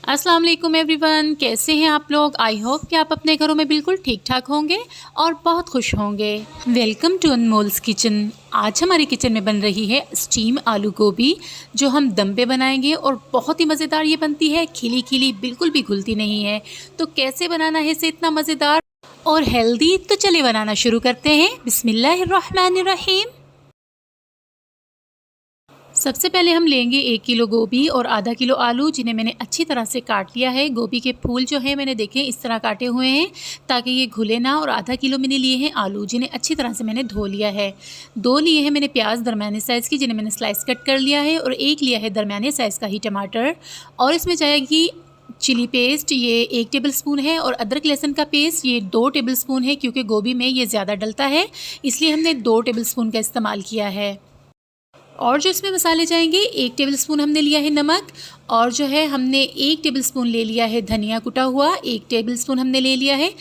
अस्सलाम वालेकुम एवरीवन, कैसे हैं आप लोग। आई होप कि आप अपने घरों में बिल्कुल ठीक ठाक होंगे और बहुत खुश होंगे। Welcome to Anmol's kitchen. आज हमारी किचन में बन रही है स्टीम आलू गोभी, जो हम दम पे बनाएंगे और बहुत ही मज़ेदार ये बनती है। खिली खिली, बिल्कुल भी घुलती नहीं है। तो कैसे बनाना है इसे इतना मज़ेदार और हेल्दी, तो चलिए बनाना शुरू करते हैं। बिस्मिल्लाहिर्रहमानिर्रहीम। सबसे पहले हम लेंगे 1 किलो गोभी और आधा किलो आलू, जिन्हें मैंने अच्छी तरह से काट लिया है। गोभी के फूल जो हैं मैंने देखे इस तरह काटे हुए हैं ताकि ये घुले ना। और आधा किलो मैंने लिए हैं आलू, जिन्हें अच्छी तरह से मैंने धो लिया है। 2 लिए हैं मैंने प्याज दरमियाने साइज़ की, जिन्हें मैंने स्लाइस कट कर लिया है। और 1 लिया है दरमियाने साइज़ का ही टमाटर। और इसमें जाएगी चिली पेस्ट, ये 1 टेबल स्पून है। और अदरक लहसुन का पेस्ट ये 2 टेबल स्पून है, क्योंकि गोभी में ये ज़्यादा डलता है, इसलिए हमने 2 टेबल स्पून का इस्तेमाल किया है। और जो इसमें मसाले जाएंगे, 1 टेबलस्पून हमने लिया है नमक। और जो है हमने 1 टेबलस्पून ले लिया है धनिया कुटा हुआ। 1 टेबलस्पून हमने ले लिया है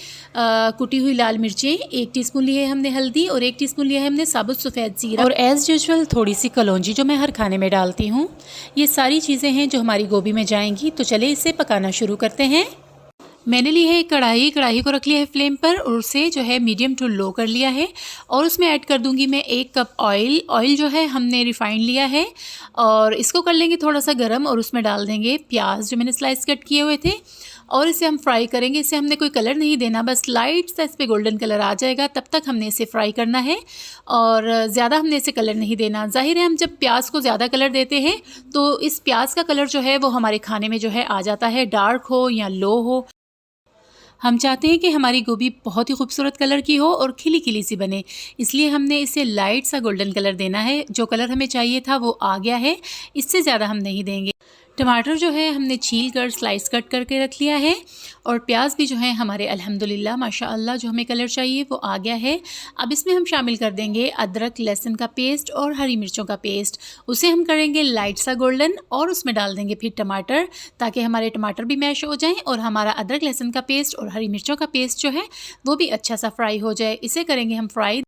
कुटी हुई लाल मिर्चें। 1 टीस्पून लिए है हमने हल्दी। और 1 टीस्पून लिया है हमने साबुत सफ़ेद ज़ीरा। और एज़ यूजुअल थोड़ी सी कलौंजी, जो मैं हर खाने में डालती हूँ। ये सारी चीज़ें हैं जो हमारी गोभी में जाएंगी। तो चले इसे पकाना शुरू करते हैं। मैंने ली है एक कढ़ाई को रख लिया है फ्लेम पर और उसे जो है मीडियम टू लो कर लिया है। और उसमें ऐड कर दूंगी मैं 1 कप ऑयल जो है हमने रिफ़ाइंड लिया है। और इसको कर लेंगे थोड़ा सा गरम और उसमें डाल देंगे प्याज जो मैंने स्लाइस कट किए हुए थे। और इसे हम फ्राई करेंगे। इसे हमने कोई कलर नहीं देना, बस लाइट सा इस पर गोल्डन कलर आ जाएगा तब तक हमने इसे फ्राई करना है। और ज़्यादा हमने इसे कलर नहीं देना। ज़ाहिर है हम जब प्याज को ज़्यादा कलर देते हैं तो इस प्याज का कलर जो है वो हमारे खाने में जो है आ जाता है, डार्क हो या लो हो। हम चाहते हैं कि हमारी गोभी बहुत ही खूबसूरत कलर की हो और खिली खिली सी बने, इसलिए हमने इसे लाइट सा गोल्डन कलर देना है। जो कलर हमें चाहिए था वो आ गया है, इससे ज़्यादा हम नहीं देंगे। टमाटर जो है हमने छील कर स्लाइस कट करके रख लिया है। और प्याज भी जो है हमारे अल्हम्दुलिल्लाह माशाअल्लाह जो हमें कलर चाहिए वो आ गया है। अब इसमें हम शामिल कर देंगे अदरक लहसुन का पेस्ट और हरी मिर्चों का पेस्ट। उसे हम करेंगे लाइट सा गोल्डन और उसमें डाल देंगे फिर टमाटर, ताकि हमारे टमाटर भी मैश हो जाएं और हमारा अदरक लहसुन का पेस्ट और हरी मिर्चों का पेस्ट जो है वो भी अच्छा सा फ्राई हो जाए। इसे करेंगे हम फ्राई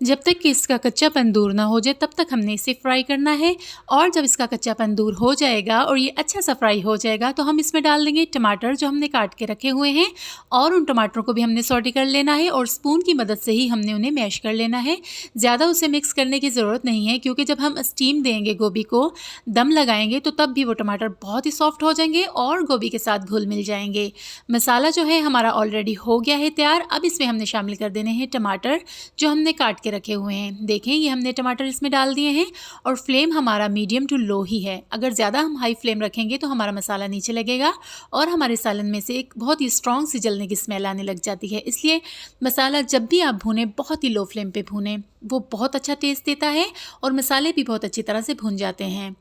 जब तक कि इसका कच्चापन दूर ना हो जाए, तब तक हमने इसे फ्राई करना है। और जब इसका कच्चापन दूर हो जाएगा और ये अच्छा सा फ्राई हो जाएगा तो हम इसमें डाल देंगे टमाटर जो हमने काट के रखे हुए हैं। और उन टमाटरों को भी हमने सॉटे कर लेना है और स्पून की मदद से ही हमने उन्हें मैश कर लेना है। ज़्यादा उसे मिक्स करने की ज़रूरत नहीं है, क्योंकि जब हम स्टीम देंगे गोभी को, दम लगाएंगे, तो तब भी वो टमाटर बहुत ही सॉफ्ट हो जाएंगे और गोभी के साथ घुल मिल जाएंगे। मसाला जो है हमारा ऑलरेडी हो गया है तैयार। अब इसमें हमने शामिल कर देने हैं टमाटर जो हमने काट के रखे हुए हैं। देखें ये हमने टमाटर इसमें डाल दिए हैं और फ्लेम हमारा मीडियम टू लो ही है। अगर ज़्यादा हम हाई फ्लेम रखेंगे तो हमारा मसाला नीचे लगेगा और हमारे सालन में से एक बहुत ही स्ट्रॉन्ग सी जलने की स्मेल आने लग जाती है। इसलिए मसाला जब भी आप भूनें बहुत ही लो फ्लेम पे भूनें, वो बहुत अच्छा टेस्ट देता है और मसाले भी बहुत अच्छी तरह से भून जाते हैं।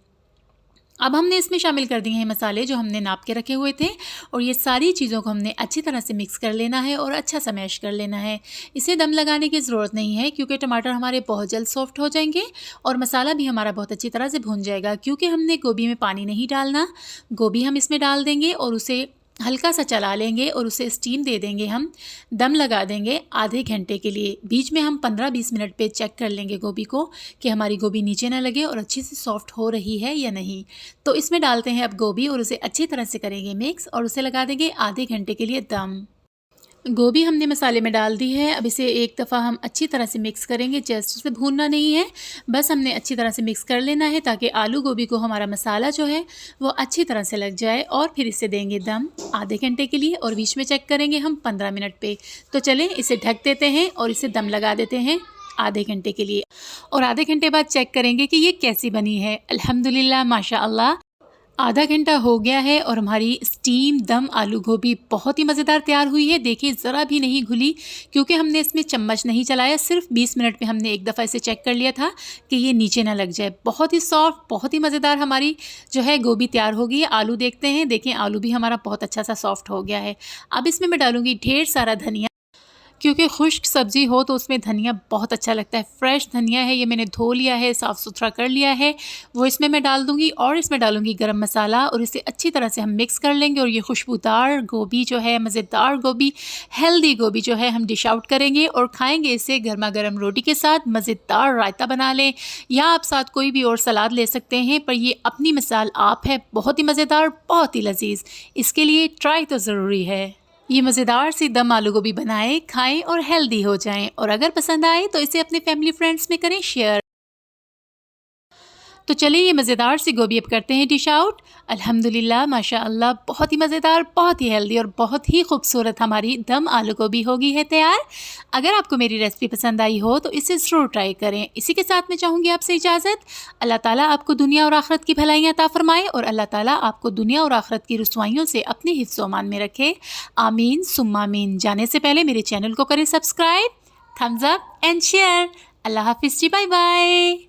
अब हमने इसमें शामिल कर दिए हैं मसाले जो हमने नाप के रखे हुए थे। और ये सारी चीज़ों को हमने अच्छी तरह से मिक्स कर लेना है और अच्छा सा मैश कर लेना है। इसे दम लगाने की ज़रूरत नहीं है, क्योंकि टमाटर हमारे बहुत जल्द सॉफ्ट हो जाएंगे और मसाला भी हमारा बहुत अच्छी तरह से भून जाएगा। क्योंकि हमने गोभी में पानी नहीं डालना, गोभी हम इसमें डाल देंगे और उसे हल्का सा चला लेंगे और उसे स्टीम दे देंगे। हम दम लगा देंगे आधे घंटे के लिए। बीच में हम 15-20 मिनट पे चेक कर लेंगे गोभी को कि हमारी गोभी नीचे ना लगे और अच्छी से सॉफ्ट हो रही है या नहीं। तो इसमें डालते हैं अब गोभी और उसे अच्छी तरह से करेंगे मिक्स और उसे लगा देंगे आधे घंटे के लिए दम। गोभी हमने मसाले में डाल दी है। अब इसे एक दफ़ा हम अच्छी तरह से मिक्स करेंगे। जस्ट उसे भूनना नहीं है, बस हमने अच्छी तरह से मिक्स कर लेना है ताकि आलू गोभी को हमारा मसाला जो है वो अच्छी तरह से लग जाए। और फिर इसे देंगे दम आधे घंटे के लिए और बीच में चेक करेंगे हम 15 मिनट पे। तो चलें इसे ढक देते हैं और इसे दम लगा देते हैं आधे घंटे के लिए। और आधे घंटे बाद चेक करेंगे कि ये कैसी बनी है। अल्हम्दुलिल्लाह माशाअल्लाह आधा घंटा हो गया है और हमारी स्टीम दम आलू गोभी बहुत ही मज़ेदार तैयार हुई है। देखिए ज़रा भी नहीं घुली, क्योंकि हमने इसमें चम्मच नहीं चलाया। सिर्फ 20 मिनट में हमने एक दफ़ा इसे चेक कर लिया था कि ये नीचे ना लग जाए। बहुत ही सॉफ्ट, बहुत ही मज़ेदार हमारी जो है गोभी तैयार हो गई है। आलू देखते हैं, देखें आलू भी हमारा बहुत अच्छा सा सॉफ्ट हो गया है। अब इसमें मैं डालूँगी ढेर सारा धनिया। क्योंकि खुश्क सब्ज़ी हो तो उसमें धनिया बहुत अच्छा लगता है। फ्रेश धनिया है, ये मैंने धो लिया है, साफ़ सुथरा कर लिया है, वो इसमें मैं डाल दूँगी और इसमें डालूँगी गरम मसाला और इसे अच्छी तरह से हम मिक्स कर लेंगे। और ये खुशबूदार गोभी जो है, मज़ेदार गोभी, हेल्दी गोभी जो है, हम डिश आउट करेंगे और खाएँगे इसे गर्मा गर्म रोटी के साथ। मज़ेदार रायता बना लें या आप साथ कोई भी और सलाद ले सकते हैं, पर ये अपनी मिसाल आप है, बहुत ही मज़ेदार, बहुत ही लज़ीज़। इसके लिए ट्राई तो ज़रूरी है। ये मज़ेदार सी दम आलू गोभी बनाएं, खाएं और हेल्दी हो जाएं। और अगर पसंद आए तो इसे अपने फैमिली फ्रेंड्स में करें शेयर। तो चलिए ये मज़ेदार सी गोभी अब करते हैं डिश आउट। अल्हम्दुलिल्लाह माशाअल्लाह, बहुत ही मज़ेदार, बहुत ही हेल्दी और बहुत ही खूबसूरत हमारी दम आलू गोभी होगी है तैयार। अगर आपको मेरी रेसिपी पसंद आई हो तो इसे ज़रूर ट्राई करें। इसी के साथ मैं चाहूँगी आपसे इजाज़त। अल्लाह ताला आपको दुनिया और आखिरत की भलाइयाँ अता फ़रमाए और अल्लाह ताला आपको दुनिया और आखिरत की रुसवाइयों से अपने हिफ्ज़ अमान में रखे। आमीन सुम्मा आमीन। जाने से पहले मेरे चैनल को करें subscribe, thumbs up and share. अल्लाह हाफ़िज़ जी, बाय बाय।